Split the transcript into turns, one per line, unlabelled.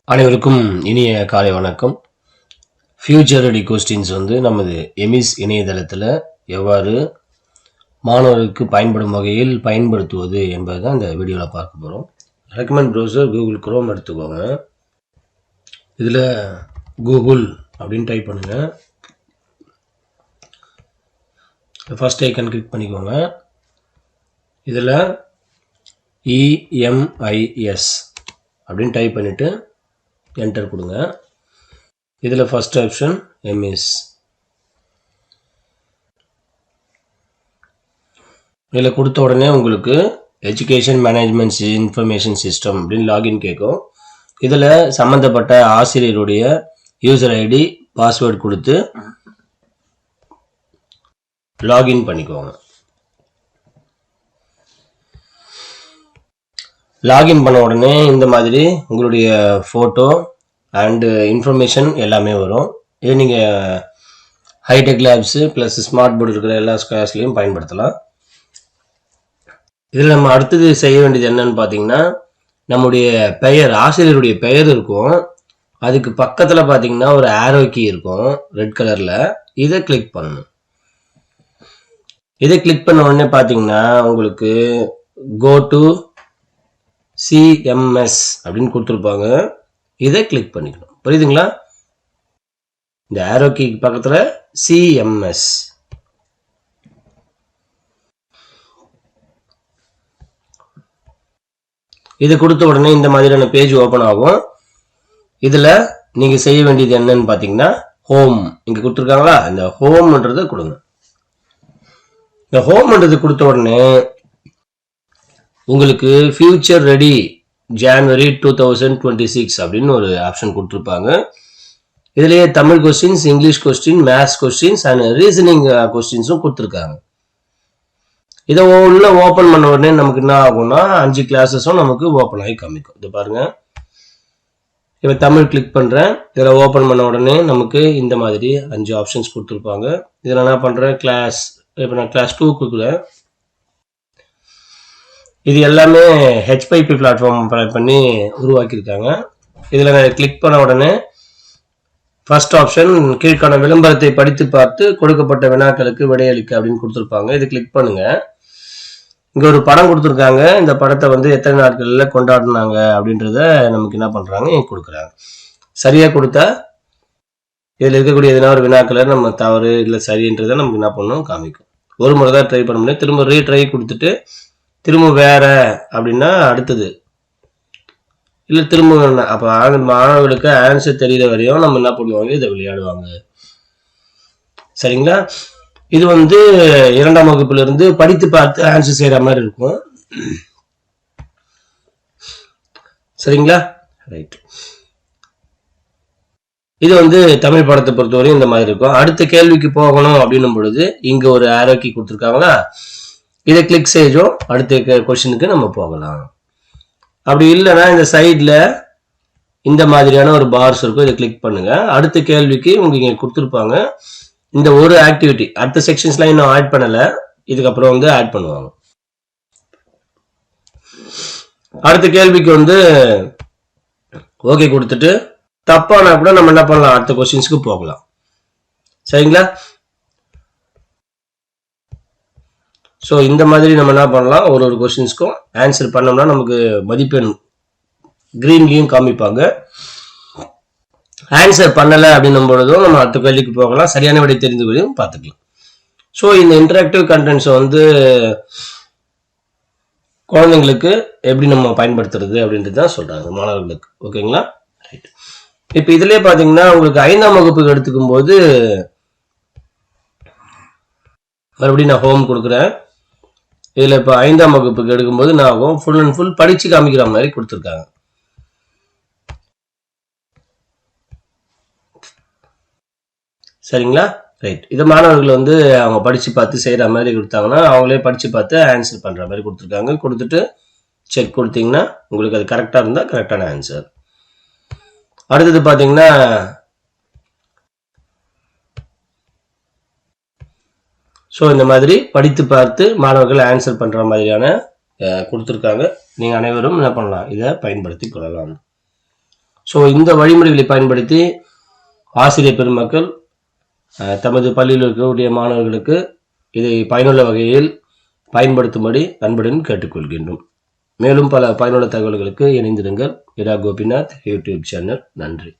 அனைவருக்கும் இனிய காலை வணக்கம். ஃபியூச்சர் ரெடி கொஸ்டின்ஸ் நமது எமிஸ் இணையதளத்தில் எவ்வாறு மாணவர்களுக்கு பயன்படும் வகையில் பயன்படுத்துவது என்பது தான் இந்த வீடியோவில் பார்க்க போகிறோம். ரெக்கமெண்ட் ப்ரௌசர் கூகுள் குரோம் எடுத்துக்கோங்க. இதில் கூகுள் அப்படின்னு டைப் பண்ணுங்கள். ஃபர்ஸ்ட் ஐக்கன் கிளிக் பண்ணிக்கோங்க. இதில் EMIS அப்படின்னு டைப் பண்ணிவிட்டு என்டர் கொடுங்க. இதில் ஃபர்ஸ்ட் ஆப்ஷன் எம்இஎஸ். இதில் கொடுத்த உடனே உங்களுக்கு எஜுகேஷன் மேனேஜ்மெண்ட் இன்ஃபர்மேஷன் சிஸ்டம் அப்படின்னு லாகின் கேட்கும். இதில் சம்மந்தப்பட்ட ஆசிரியருடைய யூசர் ஐடி பாஸ்வேர்டு கொடுத்து லாகின் பண்ணிக்கோங்க. லாகின் பண்ண உடனே இந்த மாதிரி உங்களுடைய ஃபோட்டோ அண்டு இன்ஃபர்மேஷன் எல்லாமே வரும். இது நீங்கள் hi tech labs plus smart board இருக்கிற எல்லா கிளாஸ்லையும் பயன்படுத்தலாம். இதில் நம்ம அடுத்தது செய்ய வேண்டியது என்னன்னு பார்த்தீங்கன்னா, நம்முடைய பெயர், ஆசிரியருடைய பெயர் இருக்கும். அதுக்கு பக்கத்தில் பார்த்தீங்கன்னா ஒரு ஆரோ கீ இருக்கும் ரெட் கலரில். இதை கிளிக் பண்ணணும். இதை கிளிக் பண்ண உடனே பார்த்தீங்கன்னா உங்களுக்கு கோ டு CMS அப்படின்னு கொடுத்துருப்பாங்க. இதை கிளிக் பண்ணிக்கணும். புரியுதுங்களா? இந்த ஆரோ கீ பக்கத்தில் CMS. இது கொடுத்த உடனே இந்த மாதிரியான பேஜ் ஓப்பன் ஆகும். இதில் நீங்கள் செய்ய வேண்டியது என்னன்னு பார்த்தீங்கன்னா, ஹோம் இங்கே கொடுத்துருக்காங்களா, இந்த ஹோம்ன்றதை கொடுங்க. இந்த ஹோம்ன்றது கொடுத்த உடனே உங்களுக்கு ஃபியூச்சர் ரெடி ஜான்வரி 2026 அப்படின்னு ஒரு ஆப்ஷன் கொடுத்துருப்பாங்க. இதுலேயே Tamil questions, English question, maths questions and reasoning கொஸ்டின்ஸும் கொடுத்துருக்காங்க. இதை உள்ள ஓப்பன் பண்ண உடனே நமக்கு என்ன ஆகும்னா 5 கிளாஸஸும் நமக்கு ஓப்பன் ஆகி காமிக்கும். இது பாருங்க. இப்போ தமிழ் கிளிக் பண்ணுறேன். இதில் ஓப்பன் பண்ண உடனே நமக்கு இந்த மாதிரி 5 ஆப்ஷன்ஸ் கொடுத்துருப்பாங்க. இதில் என்ன பண்ணுறேன், கிளாஸ், இப்போ நான் கிளாஸ் 2 கொடுக்குறேன். இது எல்லாமே HPP பிளாட்ஃபார்ம் பண்ணி உருவாக்கியிருக்காங்க. இதில் நான் கிளிக் பண்ண உடனே ஃபர்ஸ்ட் ஆப்ஷன் கீழ்கான விளம்பரத்தை படித்து பார்த்து கொடுக்கப்பட்ட வினாக்களுக்கு விடையளிக்க அப்படின்னு கொடுத்துருப்பாங்க. இது கிளிக் பண்ணுங்க. இங்கே ஒரு படம் கொடுத்துருக்காங்க. இந்த படத்தை எத்தனை நாட்களில் கொண்டாடினாங்க அப்படின்றத நமக்கு என்ன பண்ணுறாங்க கொடுக்குறாங்க. சரியாக கொடுத்தா இதில் இருக்கக்கூடிய எதனா ஒரு வினாக்களை நம்ம தவறு இல்லை சரின்றதை நமக்கு என்ன பண்ணணும் காமிக்கும். ஒரு முறை தான் ட்ரை பண்ண முடியும். திரும்ப ரீட்ரை கொடுத்துட்டு திரும்ப வேற அப்படின்னா அடுத்தது இல்லை திரும்ப அப்போ மாணவர்களுக்கு ஆன்சர் தெரியற வரையும் நம்ம என்ன பண்ணுவாங்க, இதை விளையாடுவாங்க. சரிங்களா? இது 2ஆம் வகுப்புல இருந்து படித்து பார்த்து ஆன்சர் செய்யற மாதிரி இருக்கும். சரிங்களா? ரைட். இது தமிழ் படத்தை பொறுத்தவரையும் இந்த மாதிரி இருக்கும். அடுத்த கேள்விக்கு போகணும் அப்படின்னும் பொழுது இங்க ஒரு ஆரோ கீ கொடுத்துருக்காங்களா, இதை கிளிக் செய்யும் அடுத்த கொஸ்டினுக்கு நம்ம போகலாம். அப்படி இல்லைன்னா இந்த சைடில் இந்த மாதிரியான ஒரு பார்ஸ் இருக்கும். இதை கிளிக் பண்ணுங்க. அடுத்த கேள்விக்கு உங்களுக்கு இங்கே கொடுத்துருப்பாங்க. இந்த ஒரு ஆக்டிவிட்டி அடுத்த செக்ஷன்ஸ்லாம் இன்னும் ஆட் பண்ணலை, இதுக்கப்புறம் ஆட் பண்ணுவாங்க. அடுத்த கேள்விக்கு ஓகே கொடுத்துட்டு தப்பானா கூட நம்ம என்ன பண்ணலாம், அடுத்த கொஸ்டின்ஸ்க்கு போகலாம். சரிங்களா? ஸோ இந்த மாதிரி நம்ம என்ன பண்ணலாம், ஒரு கொஸ்டின்ஸ்க்கும் ஆன்சர் பண்ணோம்னா நமக்கு மதிப்பெண் கிரீன்லையும் காமிப்பாங்க. ஆன்சர் பண்ணலை அப்படின்னும் பொழுதும் நம்ம அடுத்த கேள்விக்கு போகலாம். சரியான விடை தெரிந்து கொள்ளையும் பார்த்துக்கலாம். ஸோ இந்த இன்டராக்டிவ் கண்டென்ட்ஸை குழந்தைங்களுக்கு எப்படி நம்ம பயன்படுத்துறது அப்படின்றது தான் சொல்றாங்க மாணவர்களுக்கு. ஓகேங்களா? ரைட். இப்போ இதுலேயே பார்த்தீங்கன்னா உங்களுக்கு 5ஆம் வகுப்புக்கு எடுத்துக்கும் போது மறுபடியும் நான் ஹோம் கொடுக்குறேன். இதில் இப்போ 5ஆம் வகுப்புக்கு எடுக்கும்போது நான் ஆகும் ஃபுல் அண்ட் ஃபுல் படித்து காமிக்கிற மாதிரி கொடுத்துருக்காங்க. சரிங்களா? ரைட். இதை மாணவர்கள் அவங்க படித்து பார்த்து செய்கிற மாதிரி கொடுத்தாங்கன்னா அவங்களே படித்து பார்த்து ஆன்சர் பண்ணுற மாதிரி கொடுத்துருக்காங்க. கொடுத்துட்டு செக் கொடுத்தீங்கன்னா உங்களுக்கு அது கரெக்டாக இருந்தால் கரெக்டான ஆன்சர். அடுத்தது பார்த்தீங்கன்னா ஸோ இந்த மாதிரி படித்து பார்த்து மாணவர்கள் ஆன்சர் பண்ணுற மாதிரியான கொடுத்துருக்காங்க. நீங்கள் அனைவரும் என்ன பண்ணலாம், இதை பயன்படுத்தி கொள்ளலாம். ஸோ இந்த வழிமுறைகளை பயன்படுத்தி ஆசிரியர் பெருமக்கள் தமது பள்ளியில் இருக்கக்கூடிய மாணவர்களுக்கு இதை பயனுள்ள வகையில் பயன்படுத்தும்படி அன்புடன் கேட்டுக்கொள்கின்றோம். மேலும் பல பயனுள்ள தகவல்களுக்கு இணைந்திருங்கள். இரா கோபிநாத் யூடியூப் சேனல். நன்றி.